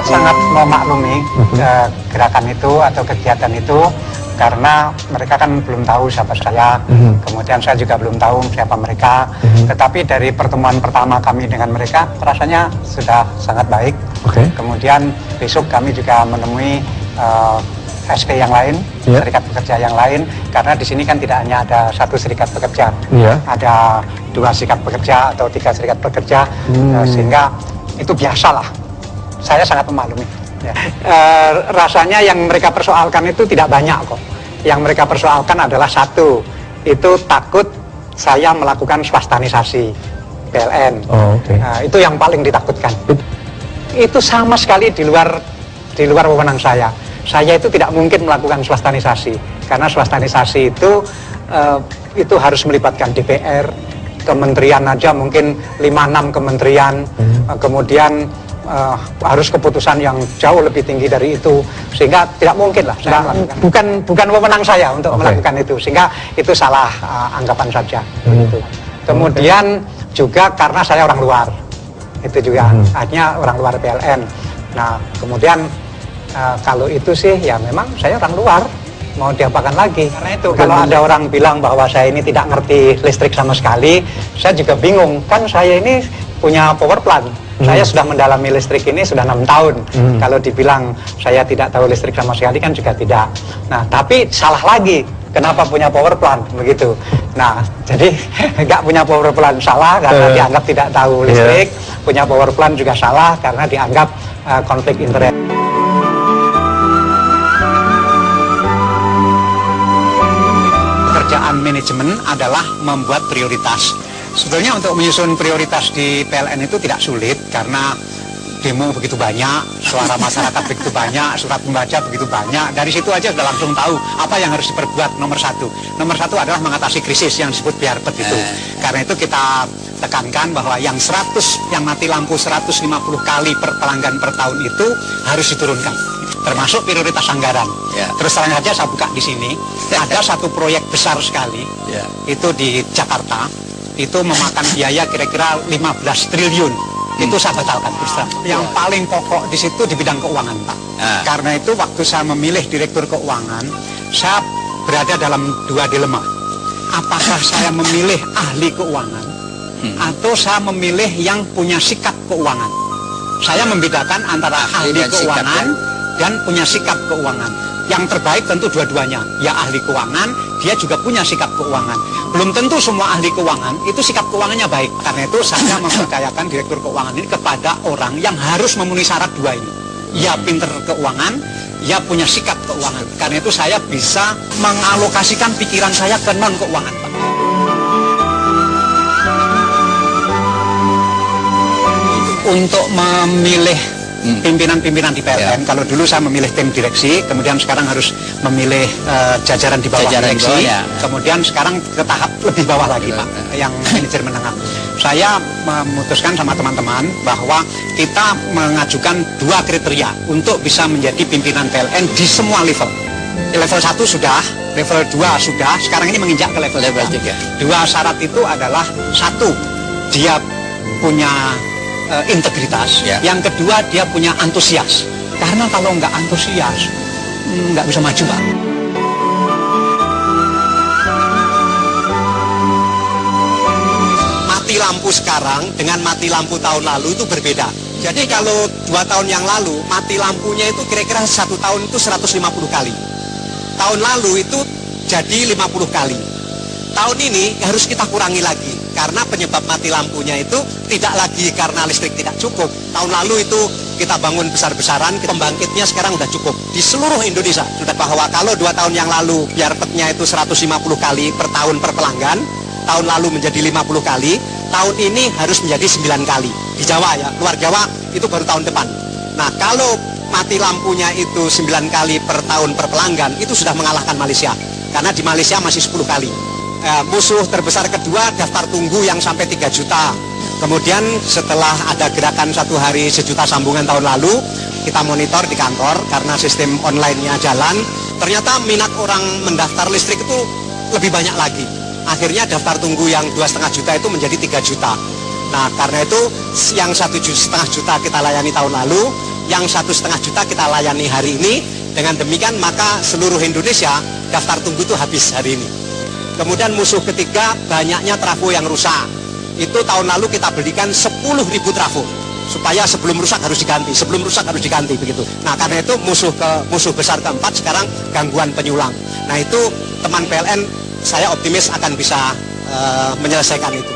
sangat memaklumi gerakan itu atau kegiatan itu, karena mereka kan belum tahu siapa saya, kemudian saya juga belum tahu siapa mereka. Tetapi dari pertemuan pertama kami dengan mereka, rasanya sudah sangat baik. Kemudian besok kami juga menemui SP yang lain, serikat pekerja yang lain, karena di sini kan tidak hanya ada satu serikat pekerja, ada 2 serikat pekerja atau 3 serikat pekerja, sehingga itu biasalah. Saya sangat memaklumi. Rasanya yang mereka persoalkan itu tidak banyak kok. Yang mereka persoalkan adalah satu, itu takut saya melakukan swastanisasi PLN. Itu yang paling ditakutkan. Itu sama sekali di luar wewenang saya. Saya itu tidak mungkin melakukan swastanisasi, karena swastanisasi itu harus melibatkan DPR, kementerian aja mungkin 5-6 kementerian, kemudian harus keputusan yang jauh lebih tinggi dari itu, sehingga tidak mungkin lah saya bukan wewenang saya untuk melakukan itu, sehingga itu salah anggapan saja. Kemudian juga karena saya orang luar, itu juga artinya orang luar PLN. Nah kemudian kalau itu sih ya memang saya orang luar, mau diapakan lagi. Karena itu kalau ada orang bilang bahwa saya ini tidak ngerti listrik sama sekali, saya juga bingung. Kan saya ini punya power plant, saya sudah mendalami listrik ini sudah 6 tahun. Kalau dibilang saya tidak tahu listrik sama sekali kan juga tidak. Nah tapi salah lagi, kenapa punya power plant begitu. Nah jadi nggak punya power plant salah karena dianggap tidak tahu listrik, punya power plant juga salah karena dianggap konflik interest. Pekerjaan manajemen adalah membuat prioritas. Sebenarnya untuk menyusun prioritas di PLN itu tidak sulit, karena demo begitu banyak, suara masyarakat begitu banyak, surat membaca begitu banyak. Dari situ aja sudah langsung tahu apa yang harus diperbuat. Nomor satu adalah mengatasi krisis yang disebut biarpet itu. Karena itu kita tekankan bahwa yang mati lampu 150 kali per pelanggan per tahun itu harus diturunkan, termasuk prioritas anggaran. Terus terang saja saya buka di sini, ada satu proyek besar sekali, itu di Jakarta, itu memakan biaya kira-kira 15 triliun. Itu saya batalkan terus terang. Yang paling pokok di situ di bidang keuangan, Pak. Karena itu waktu saya memilih direktur keuangan, saya berada dalam 2 dilema. Apakah saya memilih ahli keuangan atau saya memilih yang punya sikap keuangan? Saya membedakan antara ahli keuangan dan punya sikap keuangan. Yang terbaik tentu dua-duanya, ya ahli keuangan, dia juga punya sikap keuangan. Belum tentu semua ahli keuangan itu sikap keuangannya baik. Karena itu saya mempercayakan direktur keuangan ini kepada orang yang harus memenuhi syarat 2 ini. Ya pinter keuangan, ya punya sikap keuangan. Karena itu saya bisa mengalokasikan pikiran saya ke non keuangan, Pak. Untuk memilih pimpinan-pimpinan di PLN, kalau dulu saya memilih tim direksi, kemudian sekarang harus memilih jajaran di bawah direksi, kemudian sekarang ke tahap lebih bawah lagi, Pak, yang manajer menengah. Saya memutuskan sama teman-teman bahwa kita mengajukan 2 kriteria untuk bisa menjadi pimpinan PLN di semua level. Level 1 sudah, level 2 sudah, sekarang ini menginjak ke level 3. 2 syarat itu adalah, 1, dia punya integritas, yang kedua dia punya antusias. Karena kalau nggak antusias, nggak bisa maju, Pak. Mati lampu sekarang dengan mati lampu tahun lalu itu berbeda. Jadi kalau 2 tahun yang lalu mati lampunya itu kira-kira 1 tahun itu 150 kali. Tahun lalu itu jadi 50 kali. Tahun ini harus kita kurangi lagi, karena penyebab mati lampunya itu tidak lagi karena listrik tidak cukup. Tahun lalu itu kita bangun besar-besaran, pembangkitnya sekarang sudah cukup. Di seluruh Indonesia sudah, bahwa kalau 2 tahun yang lalu biarpetnya itu 150 kali per tahun per pelanggan, tahun lalu menjadi 50 kali, tahun ini harus menjadi 9 kali. Di Jawa ya, luar Jawa itu baru tahun depan. Nah kalau mati lampunya itu 9 kali per tahun per pelanggan, itu sudah mengalahkan Malaysia. Karena di Malaysia masih 10 kali. Musuh terbesar kedua daftar tunggu yang sampai 3 juta. Kemudian setelah ada gerakan 1 hari 1 juta sambungan tahun lalu, kita monitor di kantor karena sistem online-nya jalan, ternyata minat orang mendaftar listrik itu lebih banyak lagi. Akhirnya daftar tunggu yang 2,5 juta itu menjadi 3 juta. Nah karena itu yang 1,5 juta kita layani tahun lalu, yang 1,5 juta kita layani hari ini. Dengan demikian maka seluruh Indonesia daftar tunggu itu habis hari ini. Kemudian musuh ketiga, banyaknya trafo yang rusak. Itu tahun lalu kita belikan 10.000 trafo supaya sebelum rusak harus diganti begitu. Nah, karena itu musuh besar keempat sekarang gangguan penyulang. Nah, itu teman PLN saya optimis akan bisa menyelesaikan itu.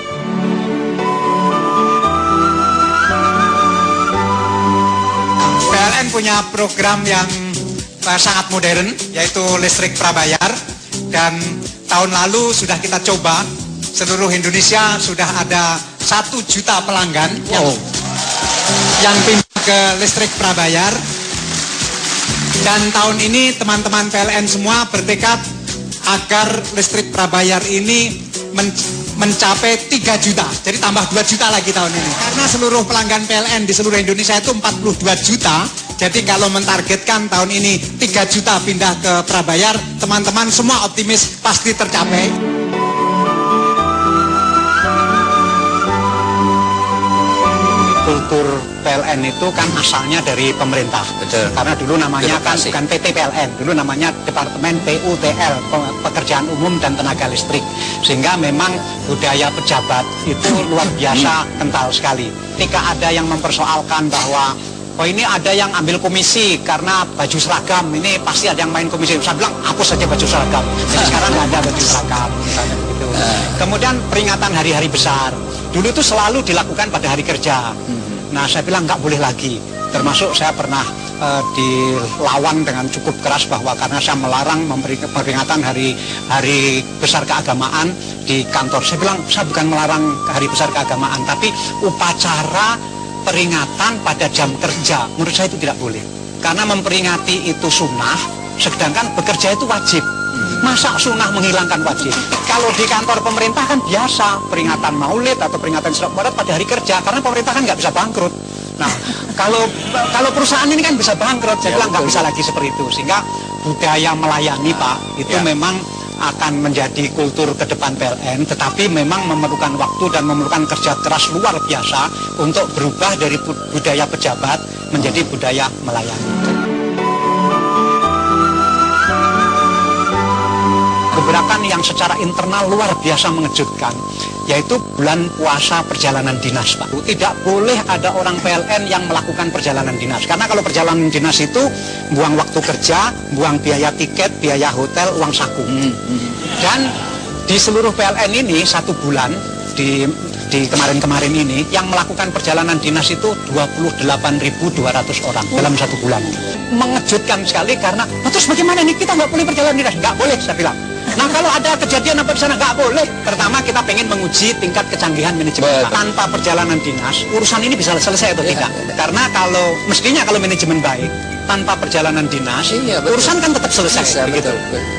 PLN punya program yang sangat modern, yaitu listrik prabayar, dan tahun lalu sudah kita coba, seluruh Indonesia sudah ada 1 juta pelanggan yang pindah ke listrik prabayar. Dan tahun ini teman-teman PLN semua bertekad agar listrik prabayar ini mencapai 3 juta. Jadi tambah 2 juta lagi tahun ini. Karena seluruh pelanggan PLN di seluruh Indonesia itu 42 juta. Jadi kalau mentargetkan tahun ini 3 juta pindah ke prabayar, teman-teman semua optimis pasti tercapai. Kultur PLN itu kan asalnya dari pemerintah. Betul. Karena dulu namanya kan bukan PT PLN, dulu namanya Departemen PUTL, Pekerjaan Umum dan Tenaga Listrik. Sehingga memang budaya pejabat itu luar biasa kental sekali. Ketika ada yang mempersoalkan bahwa oh ini ada yang ambil komisi karena baju seragam, ini pasti ada yang main komisi. Saya bilang hapus saja baju seragam. Jadi sekarang nggak ada baju seragam. Gitu. Kemudian peringatan hari-hari besar. Dulu itu selalu dilakukan pada hari kerja. Nah, saya bilang nggak boleh lagi. Termasuk saya pernah dilawan dengan cukup keras bahwa karena saya melarang memberi peringatan hari besar keagamaan di kantor. Saya bilang saya bukan melarang hari besar keagamaan, tapi upacara peringatan pada jam kerja menurut saya itu tidak boleh. Karena memperingati itu sunnah, sedangkan bekerja itu wajib. Masa sunnah menghilangkan wajib? Kalau di kantor pemerintah kan biasa peringatan maulid atau peringatan Isra Mi'raj pada hari kerja, karena pemerintah kan nggak bisa bangkrut. Nah, kalau perusahaan ini kan bisa bangkrut, saya bilang nggak bisa lagi seperti itu. Sehingga budaya melayani Pak itu memang akan menjadi kultur ke depan PLN, tetapi memang memerlukan waktu dan memerlukan kerja keras luar biasa untuk berubah dari budaya pejabat menjadi budaya melayani. Gebrakan yang secara internal luar biasa mengejutkan, yaitu bulan puasa perjalanan dinas, Pak. Tidak boleh ada orang PLN yang melakukan perjalanan dinas, karena kalau perjalanan dinas itu buang waktu kerja, buang biaya tiket, biaya hotel, uang saku. Dan di seluruh PLN ini 1 bulan di kemarin-kemarin ini yang melakukan perjalanan dinas itu 28.200 orang dalam 1 bulan. Mengejutkan sekali karena terus bagaimana nih kita nggak boleh perjalanan dinas? Nggak boleh, saya bilang. Nah, kalau ada kejadian apa di sana nggak boleh. Pertama kita pengen menguji tingkat kecanggihan manajemen. Tanpa perjalanan dinas urusan ini bisa selesai atau tidak? Karena mestinya kalau manajemen baik tanpa perjalanan dinas urusan kan tetap selesai begitu.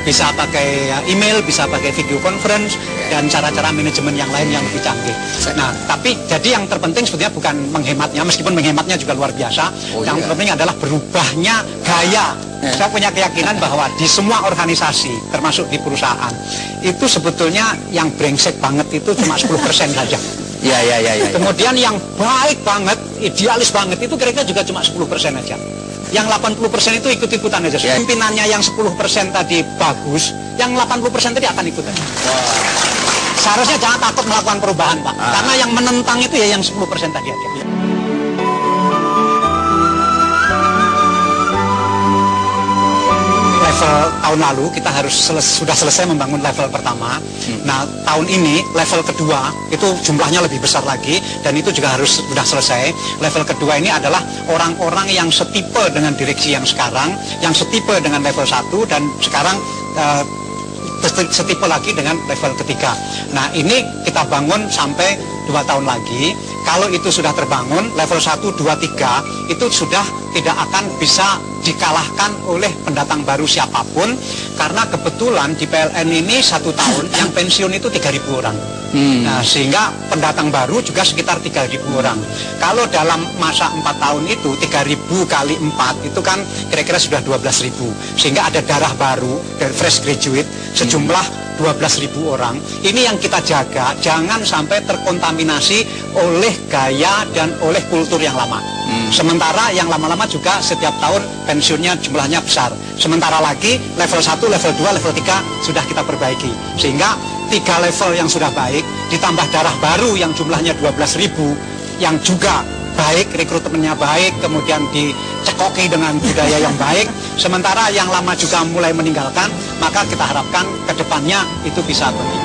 Bisa pakai email, bisa pakai video conference dan cara-cara manajemen yang lain yang lebih canggih. Nah, tapi jadi yang terpenting sebetulnya bukan menghematnya, meskipun menghematnya juga luar biasa. Yang terpenting adalah berubahnya gaya. Saya punya keyakinan bahwa di semua organisasi, termasuk di perusahaan, itu sebetulnya yang brengsek banget itu cuma 10% saja. Ya. Kemudian yang baik banget, idealis banget itu kira-kira juga cuma 10% aja. Yang 80% itu ikut-ikutan aja. Pimpinannya yang 10% tadi bagus, yang 80% tadi akan ikutan. Seharusnya jangan takut melakukan perubahan, Pak. Karena yang menentang itu ya yang 10% tadi aja. Level tahun lalu kita sudah selesai membangun level pertama. Nah, tahun ini level kedua itu jumlahnya lebih besar lagi dan itu juga sudah selesai. Level kedua ini adalah orang-orang yang setipe dengan direksi yang sekarang, yang setipe dengan level 1 dan sekarang setipe lagi dengan level ketiga. Nah, ini kita bangun sampai 2 tahun lagi. Kalau itu sudah terbangun, level 1, 2, 3 itu sudah tidak akan bisa dikalahkan oleh pendatang baru siapapun. Karena kebetulan di PLN ini 1 tahun yang pensiun itu 3.000 orang. Nah, sehingga pendatang baru juga sekitar 3.000 orang. Kalau dalam masa 4 tahun itu 3.000 kali 4 itu kan kira-kira sudah 12.000. Sehingga ada darah baru dari fresh graduate sejumlah 12.000 orang. Ini yang kita jaga, jangan sampai terkontaminasi oleh gaya dan oleh kultur yang lama. Sementara yang lama-lama juga setiap tahun pensiunnya jumlahnya besar. Sementara lagi level 1, level 2, level 3 sudah kita perbaiki. Sehingga 3 level yang sudah baik, ditambah darah baru yang jumlahnya 12.000, yang juga baik, rekrutemennya baik, kemudian dicekoki dengan budaya yang baik. Sementara yang lama juga mulai meninggalkan, maka kita harapkan ke depannya itu bisa berubah.